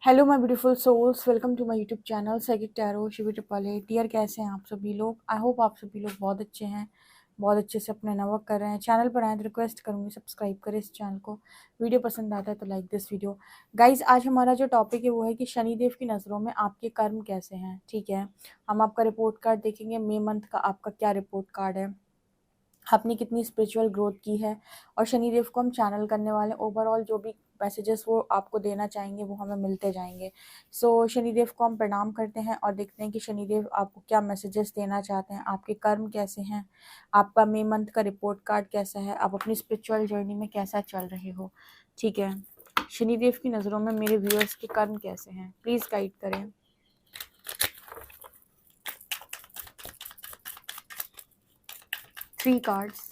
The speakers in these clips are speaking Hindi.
Hello my beautiful souls, welcome to my YouTube channel psychic tarot Shivi triple eight. Dear, कैसे हैं आप सभी लोग? आई होप आप सभी लोग बहुत अच्छे हैं, बहुत अच्छे से अपने वर्क कर रहे हैं। चैनल पर आए तो रिक्वेस्ट करूंगी सब्सक्राइब करें इस चैनल को। वीडियो पसंद आता है तो लाइक दिस वीडियो। गाइज, आज हमारा जो टॉपिक है वो है कि शनिदेव की नज़रों में आपके कर्म कैसे हैं। ठीक है, हम आपका रिपोर्ट कार्ड देखेंगे। मई मंथ का आपका क्या रिपोर्ट कार्ड है, आपने कितनी स्पिरिचुअल ग्रोथ की है, और शनिदेव को हम चैनल करने वाले ओवरऑल जो भी मैसेजेस वो आपको देना चाहेंगे वो हमें मिलते जाएंगे। सो शनिदेव को हम प्रणाम करते हैं और देखते हैं कि शनिदेव आपको क्या मैसेजेस देना चाहते हैं, आपके कर्म कैसे हैं, आपका मई मंथ का रिपोर्ट कार्ड कैसा है, आप अपनी स्पिरिचुअल जर्नी में कैसा चल रहे हो। ठीक है, शनिदेव की नज़रों में मेरे व्यूअर्स के कर्म कैसे हैं, प्लीज़ गाइड करें। 3 कार्ड्स।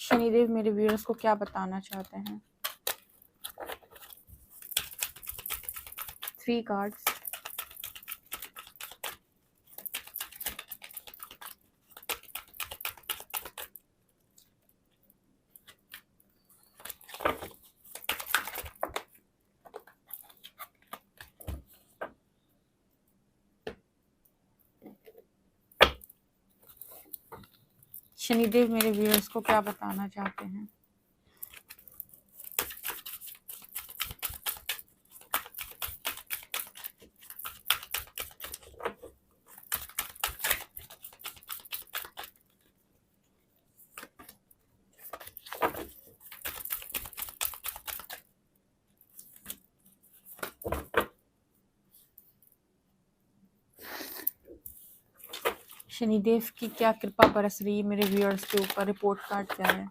शनिदेव मेरे व्यूअर्स को क्या बताना चाहते हैं? 3 कार्ड्स। शनिदेव मेरे व्यूअर्स को क्या बताना चाहते हैं? शनिदेव की क्या कृपा बरस रही है मेरे व्यूअर्स के ऊपर, रिपोर्ट कार्ड क्या है?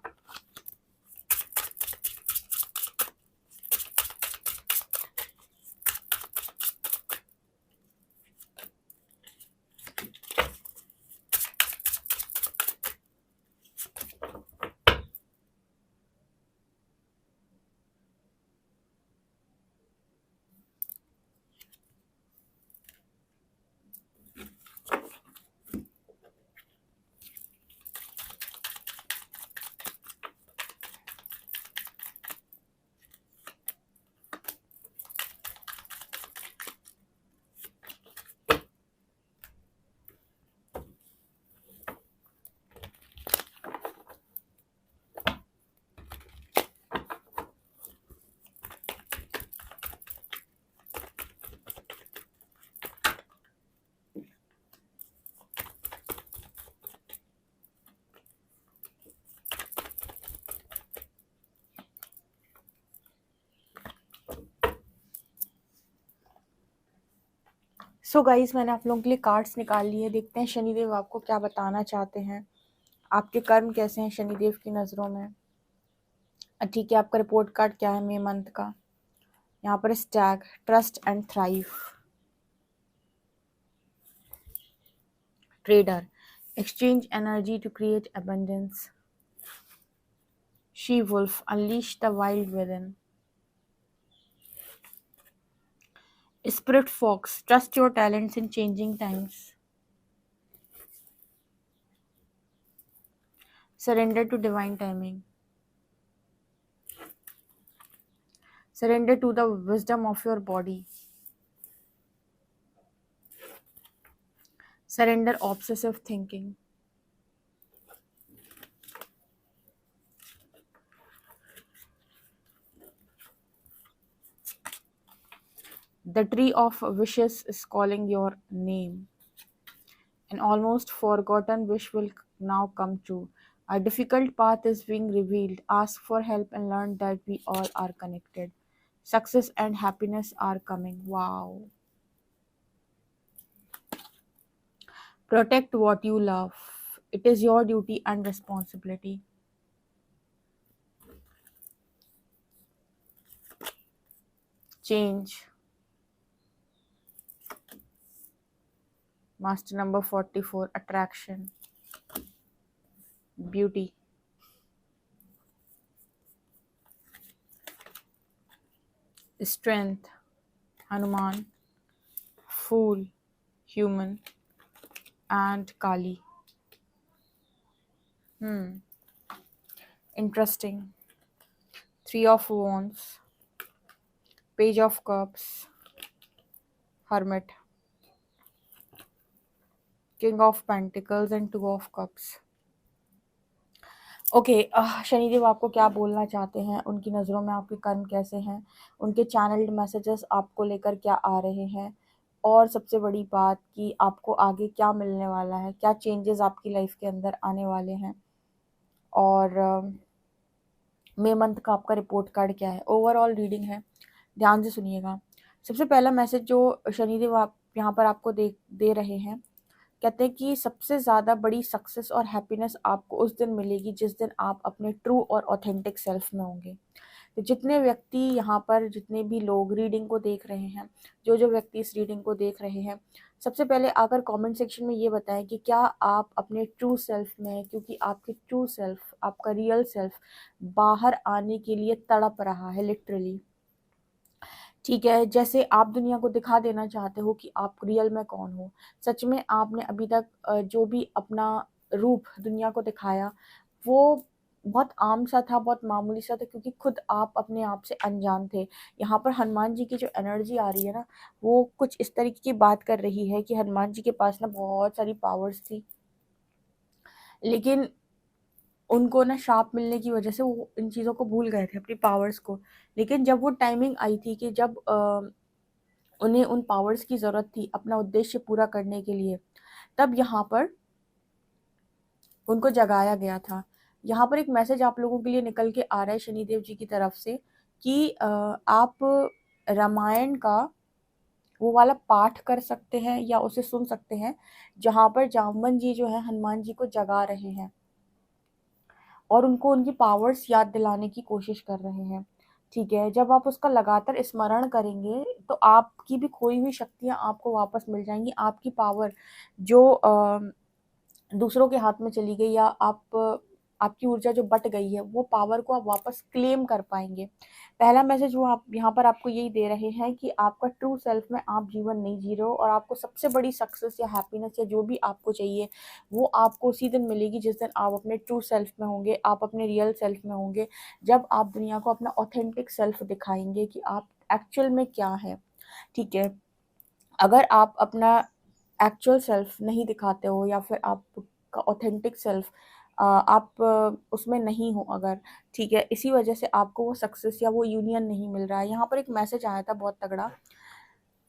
सो गाइस, मैंने आप लोगों के लिए कार्ड्स निकाल लिए। देखते हैं शनिदेव आपको क्या बताना चाहते हैं, आपके कर्म कैसे हैं शनिदेव की नज़रों में। ठीक है, आपका रिपोर्ट कार्ड क्या है मई मंथ का? यहाँ पर stag, trust and thrive, trader, exchange energy to create abundance, she wolf, unleash the wild within, spirit fox, trust your talents in changing times, surrender to divine timing, surrender to the wisdom of your body, surrender obsessive thinking, the tree of wishes is calling your name, an almost forgotten wish will now come true, a difficult path is being revealed, ask for help and learn that we all are connected, success and happiness are coming. Wow. Protect what you love, it is your duty and responsibility. Change, master number 44, attraction, beauty, strength, Hanuman, fool, human, and Kali. Interesting. 3 of Wands, Page of Cups, Hermit, King of Pentacles and 2 of Cups। Okay, Shanidev आपको क्या बोलना चाहते हैं, उनकी नज़रों में आपके कर्म कैसे हैं, उनके चैनल्ड मैसेजेस आपको लेकर क्या आ रहे हैं, और सबसे बड़ी बात कि आपको आगे क्या मिलने वाला है, क्या चेंजेस आपकी लाइफ के अंदर आने वाले हैं, और मई मंथ का आपका रिपोर्ट कार्ड क्या है। ओवरऑल रीडिंग है, ध्यान से सुनिएगा। सबसे पहला मैसेज जो शनिदेव आप यहाँ पर आपको दे रहे हैं, कहते हैं कि सबसे ज़्यादा बड़ी सक्सेस और हैप्पीनेस आपको उस दिन मिलेगी जिस दिन आप अपने ट्रू और ऑथेंटिक सेल्फ में होंगे। तो जितने व्यक्ति यहाँ पर, जितने भी लोग रीडिंग को देख रहे हैं, जो जो व्यक्ति इस रीडिंग को देख रहे हैं, सबसे पहले आकर कमेंट सेक्शन में ये बताएं कि क्या आप अपने ट्रू सेल्फ में हैं, क्योंकि आपके ट्रू सेल्फ, आपका रियल सेल्फ बाहर आने के लिए तड़प रहा है लिटरली। ठीक है, जैसे आप दुनिया को दिखा देना चाहते हो कि आप रियल में कौन हो। सच में आपने अभी तक जो भी अपना रूप दुनिया को दिखाया वो बहुत आम सा था, बहुत मामूली सा था, क्योंकि खुद आप अपने आप से अनजान थे। यहाँ पर हनुमान जी की जो एनर्जी आ रही है ना, वो कुछ इस तरीके की बात कर रही है कि हनुमान जी के पास ना बहुत सारी पावर्स थी, लेकिन उनको ना श्राप मिलने की वजह से वो इन चीज़ों को भूल गए थे, अपनी पावर्स को। लेकिन जब वो टाइमिंग आई थी कि जब उन्हें उन पावर्स की ज़रूरत थी अपना उद्देश्य पूरा करने के लिए, तब यहाँ पर उनको जगाया गया था। यहाँ पर एक मैसेज आप लोगों के लिए निकल के आ रहा है शनिदेव जी की तरफ से कि आप रामायण का वो वाला पाठ कर सकते हैं या उसे सुन सकते हैं जहाँ पर जामवन जी जो है हनुमान जी को जगा रहे हैं और उनको उनकी पावर्स याद दिलाने की कोशिश कर रहे हैं। ठीक है, जब आप उसका लगातार स्मरण करेंगे तो आपकी भी खोई हुई शक्तियाँ आपको वापस मिल जाएंगी। आपकी पावर जो दूसरों के हाथ में चली गई या आपकी ऊर्जा जो बट गई है, वो पावर को आप वापस क्लेम कर पाएंगे। पहला मैसेज वो आप यहाँ पर आपको यही दे रहे हैं कि आपका ट्रू सेल्फ में आप जीवन नहीं जी रहे हो, और आपको सबसे बड़ी सक्सेस या हैप्पीनेस या जो भी आपको चाहिए वो आपको उसी दिन मिलेगी जिस दिन आप अपने ट्रू सेल्फ में होंगे, आप अपने रियल सेल्फ में होंगे। जब आप दुनिया को अपना ऑथेंटिक सेल्फ दिखाएंगे कि आप एक्चुअल में क्या है। ठीक है, अगर आप अपना एक्चुअल सेल्फ नहीं दिखाते हो या फिर आपका ऑथेंटिक सेल्फ आप उसमें नहीं हो अगर, ठीक है, इसी वजह से आपको वो सक्सेस या वो यूनियन नहीं मिल रहा है। यहाँ पर एक मैसेज आया था बहुत तगड़ा,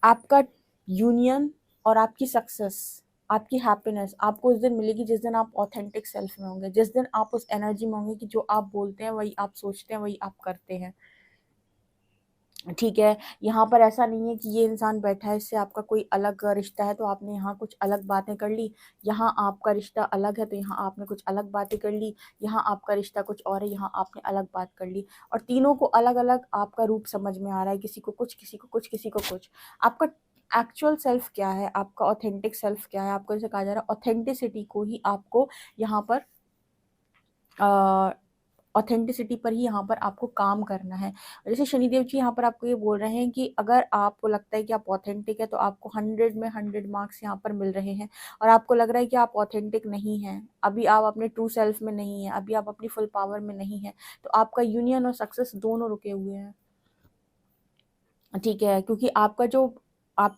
आपका यूनियन और आपकी सक्सेस, आपकी हैप्पीनेस आपको उस दिन मिलेगी जिस दिन आप ऑथेंटिक सेल्फ में होंगे, जिस दिन आप उस एनर्जी में होंगे कि जो आप बोलते हैं वही आप सोचते हैं, वही आप करते हैं। ठीक है, यहाँ पर ऐसा नहीं है कि ये इंसान बैठा है इससे आपका कोई अलग रिश्ता है तो आपने यहाँ कुछ अलग बातें कर ली, यहाँ आपका रिश्ता अलग है तो यहाँ आपने कुछ अलग बातें कर ली, यहाँ आपका रिश्ता कुछ और है, यहाँ आपने अलग बात कर ली, और तीनों को अलग अलग आपका रूप समझ में आ रहा है, किसी को कुछ, किसी को कुछ, किसी को कुछ। आपका एक्चुअल सेल्फ क्या है, आपका ऑथेंटिक सेल्फ क्या है, आपको जैसे कहा जा रहा है ऑथेंटिसिटी को ही आपको यहाँ पर ऑथेंटिसिटी पर ही यहाँ पर आपको काम करना है। जैसे शनिदेव जी यहाँ पर आपको ये बोल रहे हैं कि अगर आपको लगता है कि आप ऑथेंटिक है तो आपको 100 में 100 मार्क्स यहाँ पर मिल रहे हैं, और आपको लग रहा है कि आप ऑथेंटिक नहीं हैं, अभी आप अपने ट्रू सेल्फ में नहीं है, अभी आप अपनी फुल पावर में नहीं है, तो आपका यूनियन और सक्सेस दोनों रुके हुए हैं। ठीक है, क्योंकि आपका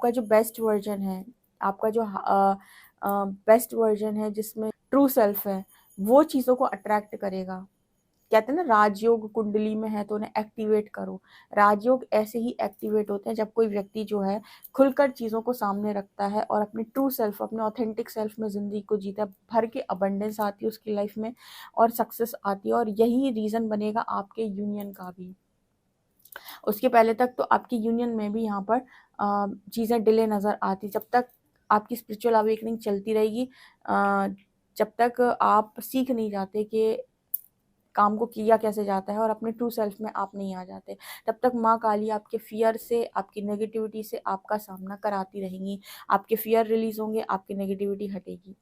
जो बेस्ट वर्जन है, आपका जो बेस्ट वर्जन है जिसमें ट्रू सेल्फ है, वो चीज़ों को अट्रैक्ट करेगा। कहते हैं ना राजयोग कुंडली में है तो उन्हें एक्टिवेट करो। राजयोग ऐसे ही एक्टिवेट होते हैं जब कोई व्यक्ति जो है खुलकर चीज़ों को सामने रखता है और अपने ट्रू सेल्फ, अपने ऑथेंटिक सेल्फ में ज़िंदगी को जीता है, भर के अबंडेंस आती है उसकी लाइफ में और सक्सेस आती है, और यही रीज़न बनेगा आपके यूनियन का भी। उसके पहले तक तो आपकी यूनियन में भी यहाँ पर चीज़ें डिले नज़र आती, जब तक आपकी स्पिरिचुअल अवेकनिंग चलती रहेगी, जब तक आप सीख नहीं जाते कि काम को किया कैसे जाता है और अपने ट्रू सेल्फ में आप नहीं आ जाते, तब तक माँ काली आपके फियर से, आपकी नेगेटिविटी से आपका सामना कराती रहेंगी। आपके फियर रिलीज होंगे, आपकी नेगेटिविटी हटेगी।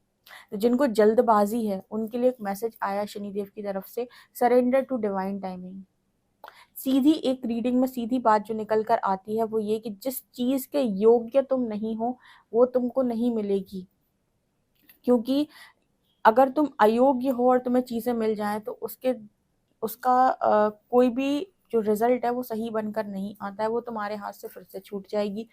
तो जिनको जल्दबाजी है उनके लिए एक मैसेज आया शनिदेव की तरफ से, सरेंडर टू डिवाइन टाइमिंग। सीधी एक रीडिंग में सीधी बात जो निकल कर आती है वो ये कि जिस चीज़ के योग्य तुम नहीं हो वो तुमको नहीं मिलेगी। क्योंकि अगर तुम अयोग्य हो और तुम्हें चीज़ें मिल जाएँ तो उसका कोई भी जो रिज़ल्ट है वो सही बनकर नहीं आता है, वो तुम्हारे हाथ से फिर से छूट जाएगी,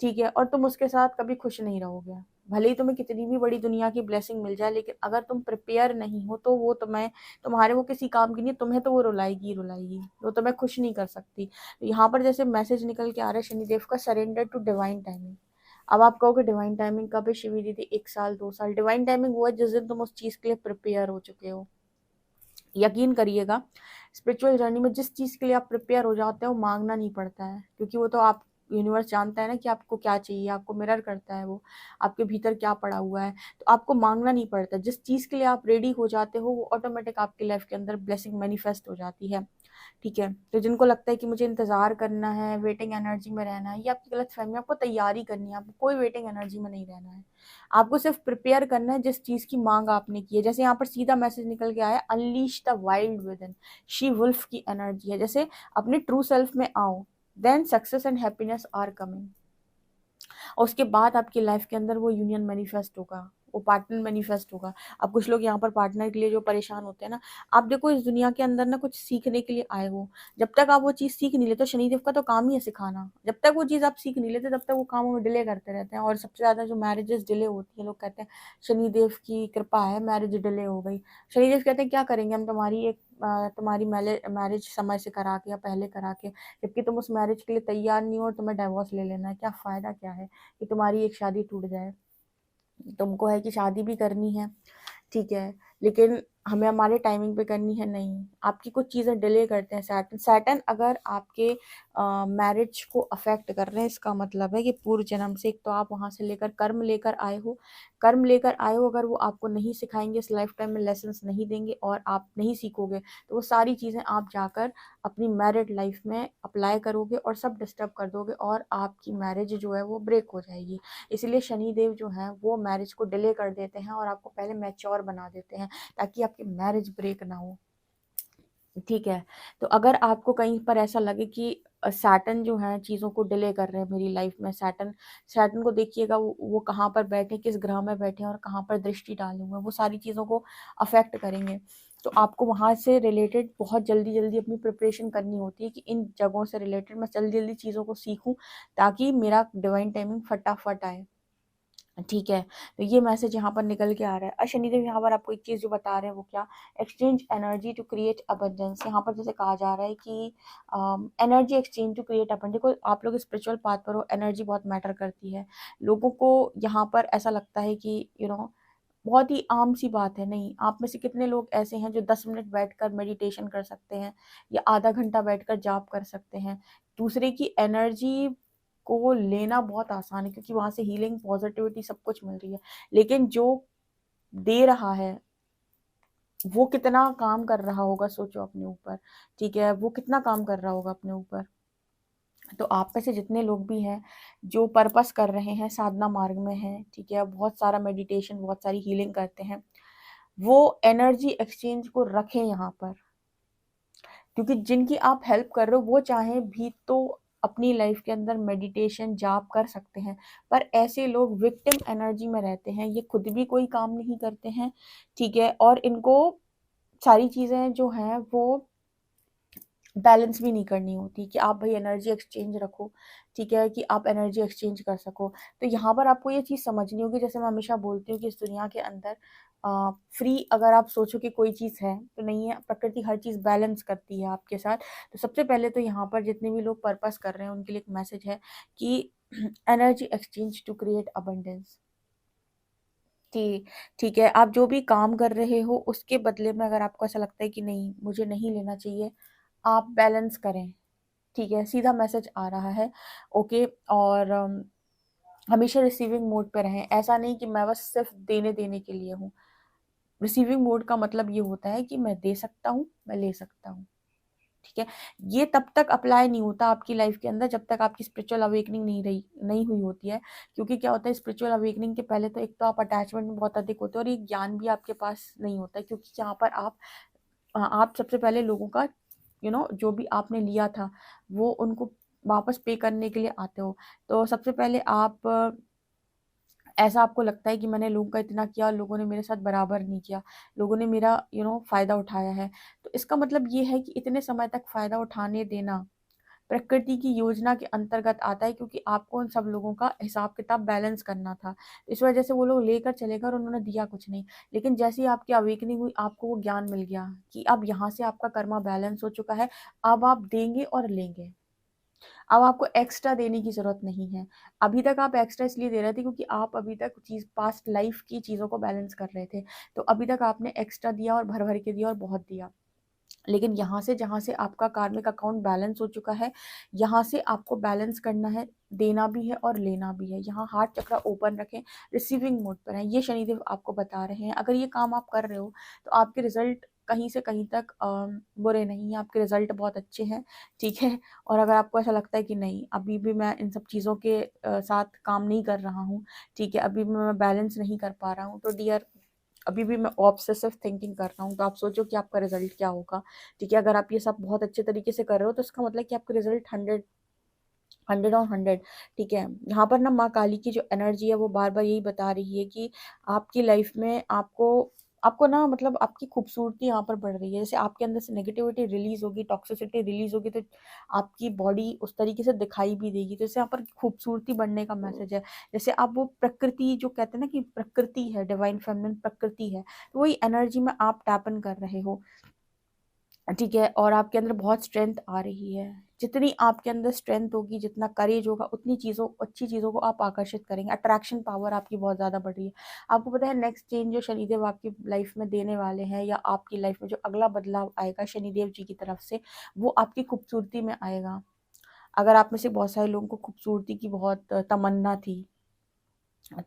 ठीक है? और तुम उसके साथ कभी खुश नहीं रहोगे। भले ही तुम्हें कितनी भी बड़ी दुनिया की ब्लेसिंग मिल जाए, लेकिन अगर तुम प्रिपेयर नहीं हो तो वो तुम्हारे वो किसी काम की नहीं है, तुम्हें तो वो रुलाएगी ही रुलाएगी, वो तुम्हें खुश नहीं कर सकती। तो यहाँ पर जैसे मैसेज निकल के आ रहा है शनिदेव का, सरेंडर टू डिवाइन टाइमिंग। अब आप कहोगे डिवाइन टाइमिंग कब है शिवी दीदी? 1 साल, 2 साल? डिवाइन टाइमिंग वो है जिस दिन तुम उस चीज़ के लिए प्रिपेयर हो चुके हो। यकीन करिएगा, स्पिरिचुअल जर्नी में जिस चीज़ के लिए आप प्रिपेयर हो जाते हो मांगना नहीं पड़ता है, क्योंकि वो तो आप यूनिवर्स जानता है ना कि आपको क्या चाहिए, आपको मिरर करता है वो, आपके भीतर क्या पड़ा हुआ है, तो आपको मांगना नहीं पड़ता। जिस चीज़ के लिए आप रेडी हो जाते हो वो ऑटोमेटिक आपकी लाइफ के अंदर ब्लेसिंग मैनिफेस्ट हो जाती है, ठीक है? तो जिनको लगता है कि मुझे इंतज़ार करना है, वेटिंग एनर्जी में रहना है, ये आपकी गलतफ़हमी है। आपको तैयारी करनी है, आपको कोई वेटिंग एनर्जी में नहीं रहना है। आपको सिर्फ प्रिपेयर करना है जिस चीज़ की मांग आपने की है। जैसे यहाँ पर सीधा मैसेज निकल के आया, unleash the wild within, she wolf की एनर्जी है। जैसे अपने ट्रू सेल्फ में आओ, then success and happiness are coming. और उसके बाद आपकी लाइफ के अंदर वो यूनियन मैनिफेस्ट होगा, वो पार्टनर मैनिफेस्ट होगा। अब कुछ लोग यहाँ पर पार्टनर के लिए जो परेशान होते हैं ना, आप देखो इस दुनिया के अंदर ना कुछ सीखने के लिए आए हो, जब तक आप वो चीज़ सीख नहीं लेते, शनिदेव का तो काम ही है सिखाना, जब तक वो चीज़ आप सीख नहीं लेते तब तक वो काम में डिले करते रहते हैं। और सबसे ज़्यादा जो मैरिजेस डिले होती है, लोग कहते हैं शनिदेव की कृपा है मैरिज डिले हो गई। शनिदेव कहते हैं क्या करेंगे हम तुम्हारी मैरिज समय से करा के या पहले करा के, जबकि तुम उस मैरिज के लिए तैयार नहीं हो और तुम्हें डाइवोर्स ले लेना है, क्या फ़ायदा क्या है कि तुम्हारी एक शादी टूट जाए। तुमको है कि शादी भी करनी है, ठीक है, लेकिन हमें हमारे टाइमिंग पे करनी है, नहीं। आपकी कुछ चीज़ें डिले करते हैं सैटर्न। सैटर्न अगर आपके मैरिज को अफेक्ट कर रहे हैं, इसका मतलब है कि पूर्व जन्म से एक तो आप वहाँ से लेकर कर्म लेकर आए हो, अगर वो आपको नहीं सिखाएंगे, इस लाइफ टाइम में लेसन्स नहीं देंगे और आप नहीं सीखोगे, तो वो सारी चीज़ें आप जाकर अपनी मैरिड लाइफ में अप्लाई करोगे और सब डिस्टर्ब कर दोगे और आपकी मैरिज जो है वो ब्रेक हो जाएगी। इसलिए शनिदेव जो हैं वो मैरिज को डिले कर देते हैं और आपको पहले मैच्योर बना देते हैं, ताकि आपकी मैरिज ब्रेक ना हो, ठीक है? तो अगर आपको कहीं पर ऐसा लगे कि सैटर्न जो है चीज़ों को डिले कर रहे हैं मेरी लाइफ में, सैटर्न सैटर्न को देखिएगा, वो कहाँ पर बैठे, किस ग्रह में बैठे हैं और कहाँ पर दृष्टि डाले हुए हैं, वो सारी चीज़ों को अफेक्ट करेंगे। तो आपको वहाँ से रिलेटेड बहुत जल्दी-जल्दी अपनी प्रिपरेशन करनी होती है कि इन जगहों से रिलेटेड मैं जल्दी-जल्दी चीज़ों को सीखूँ, ताकि मेरा डिवाइन टाइमिंग फटाफट आए। ठीक है, तो ये मैसेज यहाँ पर निकल के आ रहा है। और शनिदेव यहाँ पर आपको एक चीज़ जो बता रहे हैं वो क्या? Exchange energy to create abundance. यहाँ पर जैसे कहा जा रहा है कि energy exchange to create abundance. देखो आप लोग स्पिरिचुअल पाथ पर हो, एनर्जी बहुत मैटर करती है। लोगों को यहाँ पर ऐसा लगता है कि बहुत ही आम सी बात है, नहीं। आप में से कितने लोग ऐसे हैं जो 10 मिनट बैठकर मेडिटेशन कर सकते हैं या आधा घंटा बैठकर जाप कर सकते हैं? दूसरे की एनर्जी को लेना बहुत आसान है, क्योंकि वहाँ से हीलिंग, पॉजिटिविटी सब कुछ मिल रही है। लेकिन जो दे रहा है वो कितना काम कर रहा होगा, सोचो अपने ऊपर, ठीक है? वो कितना काम कर रहा होगा अपने ऊपर। तो आप में से जितने लोग भी हैं जो पर्पस कर रहे हैं, साधना मार्ग में हैं, ठीक है, बहुत सारा मेडिटेशन, बहुत सारी हीलिंग करते हैं, वो एनर्जी एक्सचेंज को रखें यहाँ पर, क्योंकि जिनकी आप हेल्प कर रहे हो वो चाहे भी तो अपनी लाइफ के अंदर मेडिटेशन जाप कर सकते हैं, पर ऐसे लोग विक्टिम एनर्जी में रहते हैं, ये खुद भी कोई काम नहीं करते हैं, ठीक है, और इनको सारी चीज़ें जो हैं वो बैलेंस भी नहीं करनी होती कि आप भाई एनर्जी एक्सचेंज रखो, ठीक है, कि आप एनर्जी एक्सचेंज कर सको। तो यहाँ पर आपको ये चीज़ समझनी होगी, जैसे मैं हमेशा बोलती हूँ कि इस दुनिया के अंदर फ्री अगर आप सोचो कि कोई चीज़ है तो नहीं है, प्रकृति हर चीज़ बैलेंस करती है आपके साथ। तो सबसे पहले तो यहाँ पर जितने भी लोग पर्पस कर रहे हैं उनके लिए एक मैसेज है कि energy exchange to create abundance. ठीक है, आप जो भी काम कर रहे हो उसके बदले में अगर आपको ऐसा लगता है कि नहीं मुझे नहीं लेना चाहिए, आप बैलेंस करें, ठीक है, सीधा मैसेज आ रहा है, ओके। और हमेशा रिसीविंग मोड पे रहें। ऐसा नहीं कि मैं बस सिर्फ देने देने के लिए हूँ। रिसीविंग मोड का मतलब ये होता है कि मैं दे सकता हूँ, मैं ले सकता हूँ, ठीक है। ये तब तक अप्लाई नहीं होता आपकी लाइफ के अंदर जब तक आपकी स्पिरिचुअल अवेकनिंग नहीं हुई होती है, क्योंकि क्या होता है स्पिरिचुअल अवेकनिंग के पहले तो एक तो आप अटैचमेंट में बहुत अधिक होते हैं और ये ज्ञान भी आपके पास नहीं होता है, क्योंकि यहाँ पर आप सबसे पहले लोगों का जो भी आपने लिया था वो उनको वापस पे करने के लिए आते हो। तो सबसे पहले आप ऐसा आपको लगता है कि मैंने लोगों का इतना किया और लोगों ने मेरे साथ बराबर नहीं किया, लोगों ने मेरा फ़ायदा उठाया है। तो इसका मतलब ये है कि इतने समय तक फ़ायदा उठाने देना प्रकृति की योजना के अंतर्गत आता है, क्योंकि आपको उन सब लोगों का हिसाब-किताब बैलेंस करना था। इस वजह से वो लोग लेकर चले गए और उन्होंने दिया कुछ नहीं। लेकिन जैसे ही आपकी अवेकनिंग हुई, आपको वो ज्ञान मिल गया कि अब यहाँ से आपका कर्मा बैलेंस हो चुका है, अब आप देंगे और लेंगे। अब आपको एक्स्ट्रा देने की ज़रूरत नहीं है। अभी तक आप एक्स्ट्रा इसलिए दे रहे थे क्योंकि आप अभी तक पास्ट लाइफ़ की चीज़ों को बैलेंस कर रहे थे। तो अभी तक आपने एक्स्ट्रा दिया और भर-भर के दिया और बहुत दिया। लेकिन यहाँ से जहाँ से आपका कार्मिक अकाउंट बैलेंस हो चुका है, यहाँ से आपको बैलेंस करना है, देना भी है और लेना भी है। यहाँ हार्ट चक्रा ओपन रखें, रिसीविंग मोड पर हैं। ये शनिदेव आपको बता रहे हैं। अगर ये काम आप कर रहे हो, तो आपके रिज़ल्ट कहीं से कहीं तक बुरे नहीं हैं, आपके रिज़ल्ट बहुत अच्छे हैं, ठीक है? और अगर आपको ऐसा लगता है कि नहीं, अभी भी मैं इन सब चीज़ों के साथ काम नहीं कर रहा हूँ, ठीक है? अभी भी मैं बैलेंस नहीं कर पा रहा हूँ, तो डियर अभी भी मैं ऑब्सेसिव थिंकिंग कर रहा हूँ, तो आप सोचो कि आपका रिजल्ट क्या होगा, ठीक है? अगर आप ये सब बहुत अच्छे तरीके से कर रहे हो, तो इसका मतलब कि आपका रिजल्ट 100 100 ऑन 100, ठीक है? यहाँ पर ना माँ काली की जो एनर्जी है वो बार-बार यही बता रही है कि आपकी लाइफ में आपको आपको ना मतलब आपकी खूबसूरती यहाँ पर बढ़ रही है। जैसे आपके अंदर से नेगेटिविटी रिलीज़ होगी, टॉक्सिसिटी रिलीज़ होगी, तो आपकी बॉडी उस तरीके से दिखाई भी देगी। तो इससे यहाँ पर खूबसूरती बढ़ने का मैसेज है। जैसे आप वो प्रकृति जो कहते हैं ना कि प्रकृति है, डिवाइन फेमिनिन प्रकृति है, तो वही एनर्जी में आप टैप इन कर रहे हो। ठीक है? और आपके अंदर बहुत स्ट्रेंथ आ रही है। जितनी आपके अंदर स्ट्रेंथ होगी, जितना करेज होगा, उतनी चीज़ों अच्छी चीज़ों को आप आकर्षित करेंगे। अट्रैक्शन पावर आपकी बहुत ज़्यादा बढ़ रही है। आपको पता है नेक्स्ट चेंज जो शनिदेव आपकी लाइफ़ में देने वाले हैं, या आपकी लाइफ़ में जो अगला बदलाव आएगा शनिदेव जी की तरफ से, वो आपकी खूबसूरती में आएगा। अगर आप में से बहुत सारे लोगों को खूबसूरती की बहुत तमन्ना थी,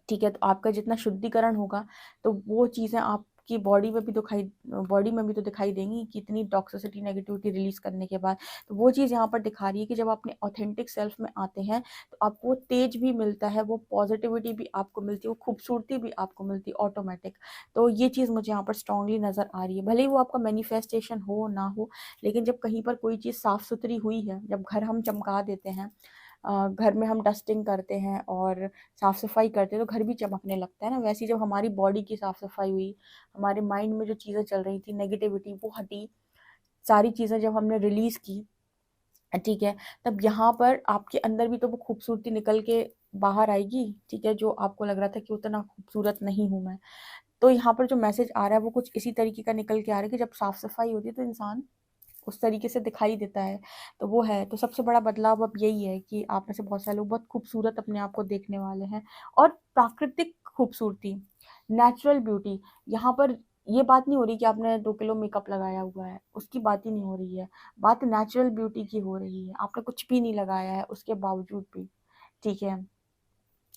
ठीक है, तो आपका जितना शुद्धिकरण होगा, तो वो चीज़ें आपकी बॉडी में भी तो दिखाई देंगी कि इतनी टॉक्सिसिटी, नेगेटिविटी रिलीज़ करने के बाद। तो वो चीज़ यहाँ पर दिखा रही है कि जब आप अपने ऑथेंटिक सेल्फ में आते हैं, तो आपको वो तेज भी मिलता है, वो पॉज़िटिविटी भी आपको मिलती है, वो खूबसूरती भी आपको मिलती है ऑटोमैटिक। तो ये चीज़ मुझे यहाँ पर स्ट्रॉन्गली नज़र आ रही है। भले ही वो आपका मैनिफेस्टेशन हो, ना हो, लेकिन जब कहीं पर कोई चीज़ साफ़-सुथरी हुई है, जब घर हम चमका देते हैं, घर में हम डस्टिंग करते हैं और साफ-सफाई करते हैं, तो घर भी चमकने लगता है ना। वैसे ही जब हमारी बॉडी की साफ-सफाई हुई, हमारे माइंड में जो चीज़ें चल रही थी, नेगेटिविटी वो हटी, सारी चीज़ें जब हमने रिलीज़ की, ठीक है, तब यहाँ पर आपके अंदर भी तो वो खूबसूरती निकल के बाहर आएगी, ठीक है, जो आपको लग रहा था कि उतना खूबसूरत नहीं हूँ मैं। तो यहाँ पर जो मैसेज आ रहा है, वो कुछ इसी तरीके का निकल के आ रहा है कि जब साफ-सफाई होती है, तो इंसान उस तरीके से दिखाई देता है, तो वो है। तो सबसे बड़ा बदलाव अब यही है कि आप में से बहुत सारे लोग बहुत खूबसूरत अपने आप को देखने वाले हैं। और प्राकृतिक खूबसूरती, नेचुरल ब्यूटी, यहाँ पर ये बात नहीं हो रही कि आपने 2 किलो मेकअप लगाया हुआ है, उसकी बात ही नहीं हो रही है। बात नेचुरल ब्यूटी की हो रही है, आपने कुछ भी नहीं लगाया है उसके बावजूद भी, ठीक है।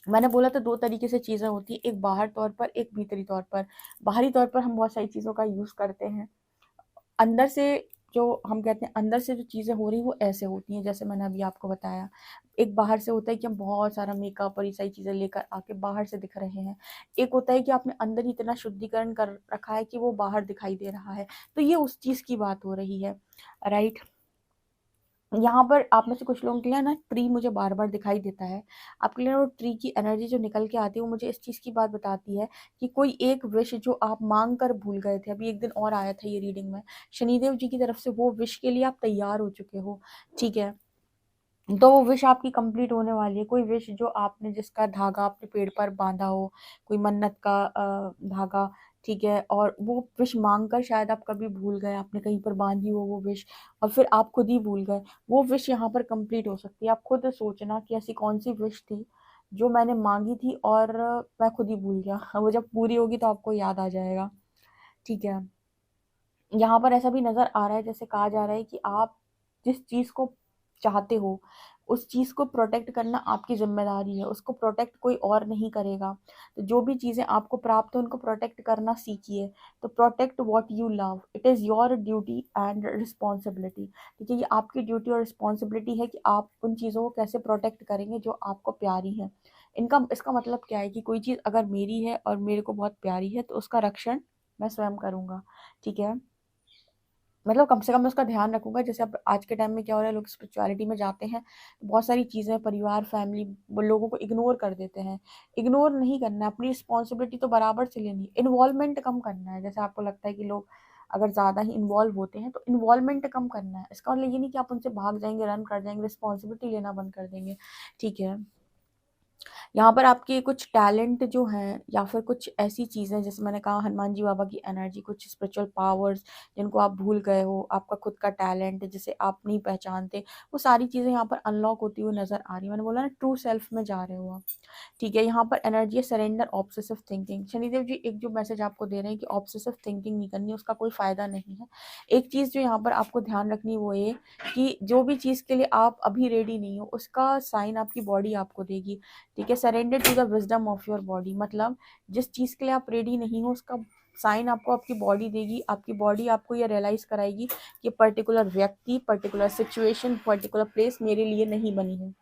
मैंने बोला था 2 तरीके से चीज़ें होती हैं, एक बाहर तौर पर, एक भीतरी तौर पर। बाहरी तौर पर हम बहुत सारी चीज़ों का यूज़ करते हैं। अंदर से जो हम कहते हैं, अंदर से जो चीज़ें हो रही हैं वो ऐसे होती हैं जैसे मैंने अभी आपको बताया। एक बाहर से होता है कि हम बहुत सारा मेकअप और ये सारी चीज़ें लेकर आके बाहर से दिख रहे हैं। एक होता है कि आपने अंदर ही इतना शुद्धिकरण कर रखा है कि वो बाहर दिखाई दे रहा है। तो ये उस चीज़ की बात हो रही है, राइट? यहाँ पर आप में से कुछ लोगों के लिए ना ट्री मुझे बार-बार दिखाई देता है। आपके लिए वो ट्री की एनर्जी जो निकल के आती है, वो मुझे इस चीज़ की बात बताती है कि कोई एक विश जो आप माँग कर भूल गए थे, अभी एक दिन और आया था ये रीडिंग में, शनिदेव जी की तरफ से वो विश के लिए आप तैयार हो चुके हो, ठीक है? तो वो विश आपकी कंप्लीट होने वाली है। कोई विश जो आपने जिसका धागा अपने पेड़ पर बाँधा हो, कोई मन्नत का धागा, ठीक है? और वो विश माँग कर शायद आप कभी भूल गए, आपने कहीं पर बाँधी हो वो विश और फिर आप खुद ही भूल गए। वो विश यहाँ पर कंप्लीट हो सकती है। आप खुद सोचना कि ऐसी कौन-सी विश थी, जो मैंने माँगी थी और मैं खुद ही भूल गया। वो जब पूरी होगी तो आपको याद आ जाएगा, ठीक है? यहाँ पर ऐसा भी नज़र आ रहा है, जैसे कहा जा रहा है कि आप जिस चीज़ को चाहते हो, उस चीज़ को प्रोटेक्ट करना आपकी ज़िम्मेदारी है, उसको प्रोटेक्ट कोई और नहीं करेगा। तो जो भी चीज़ें आपको प्राप्त हो, उनको प्रोटेक्ट करना सीखिए। तो protect what you love, it is your duty and responsibility. ठीक है? ये आपकी ड्यूटी और रिस्पॉन्सिबिलिटी है कि आप उन चीज़ों को कैसे प्रोटेक्ट करेंगे जो आपको प्यारी हैं। इसका मतलब क्या है कि कोई चीज़ अगर मेरी है और मेरे को बहुत प्यारी है, तो उसका रक्षण मैं स्वयं करूँगा, ठीक है? मतलब कम से कम मैं उसका ध्यान रखूंगा। जैसे अब आज के टाइम में क्या हो रहा है, लोग स्पिरिचुअलिटी में जाते हैं, बहुत सारी चीज़ें परिवार फैमिली लोगों को इग्नोर कर देते हैं। इग्नोर नहीं करना है, अपनी रिस्पॉन्सिबिलिटी तो बराबर से लेनी है, इन्वॉल्वमेंट कम करना है। जैसे आपको लगता है कि लोग अगर ज़्यादा ही इन्वॉल्व होते हैं तो इन्वॉल्वमेंट कम करना है। इसका मतलब ये नहीं कि आप उनसे भाग जाएंगे, रन कर जाएंगे, रिस्पॉन्सिबिलिटी लेना बंद कर देंगे। ठीक है, यहाँ पर आपके कुछ टैलेंट जो हैं या फिर कुछ ऐसी चीज़ें, जैसे मैंने कहा हनुमान जी बाबा की एनर्जी, कुछ स्पिरिचुअल पावर्स जिनको आप भूल गए हो, आपका खुद का टैलेंट जिसे आप नहीं पहचानते, वो सारी चीज़ें यहाँ पर अनलॉक होती हुई नजर आ रही है। मैंने बोला ना, ट्रू सेल्फ में जा रहे हो आप। ठीक है, यहाँ पर एनर्जी है सरेंडर ऑब्सेसिव थिंकिंग। शनिदेव जी एक जो मैसेज आपको दे रहे हैं कि ऑब्सेसिव थिंकिंग नहीं करनी, उसका कोई फायदा नहीं है। एक चीज़ जो यहाँ पर आपको ध्यान रखनी है वो ये कि जो भी चीज़ के लिए आप अभी रेडी नहीं हो, उसका साइन आपकी बॉडी आपको देगी। ठीक है, surrender to the wisdom of your body, मतलब जिस चीज़ के लिए आप रेडी नहीं हो उसका साइन आपको आपकी बॉडी देगी। आपकी बॉडी आपको ये रियलाइज कराएगी कि पर्टिकुलर व्यक्ति, पर्टिकुलर सिचुएशन, पर्टिकुलर प्लेस मेरे लिए नहीं बनी है।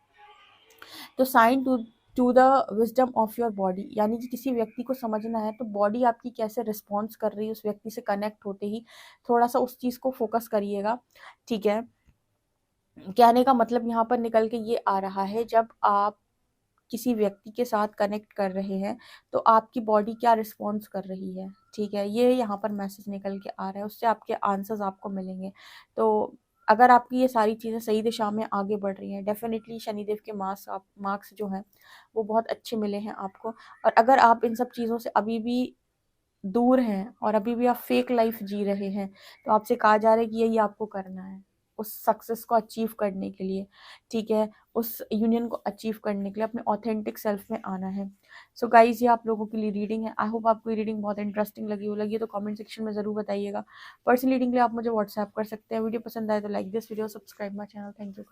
तो sign to the wisdom of your body, यानी कि किसी व्यक्ति को समझना है तो बॉडी आपकी कैसे रिस्पॉन्स कर रही है, उस व्यक्ति से कनेक्ट होते ही थोड़ा सा उस चीज़ को फोकस करिएगा। ठीक है, कहने का मतलब यहाँ पर निकल के ये आ रहा है, जब आप किसी व्यक्ति के साथ कनेक्ट कर रहे हैं तो आपकी बॉडी क्या रिस्पॉन्स कर रही है। ठीक है, ये यहाँ पर मैसेज निकल के आ रहा है, उससे आपके आंसर्स आपको मिलेंगे। तो अगर आपकी ये सारी चीज़ें सही दिशा में आगे बढ़ रही हैं, डेफिनेटली शनिदेव के मार्क्स जो हैं वो बहुत अच्छे मिले हैं आपको। और अगर आप इन सब चीज़ों से अभी भी दूर हैं और अभी भी आप फेक लाइफ जी रहे हैं, तो आपसे कहा जा रहा है कि यही आपको करना है उस सक्सेस को अचीव करने के लिए। ठीक है, उस यूनियन को अचीव करने के लिए अपने ऑथेंटिक सेल्फ में आना है। सो गाइज, ये आप लोगों के लिए रीडिंग है। आई होप आपको ये रीडिंग बहुत इंटरेस्टिंग लगी तो कमेंट सेक्शन में ज़रूर बताइएगा। पर्सनल रीडिंग के लिए आप मुझे व्हाट्सएप कर सकते हैं। वीडियो पसंद आए तो like this video, subscribe my channel. Thank you.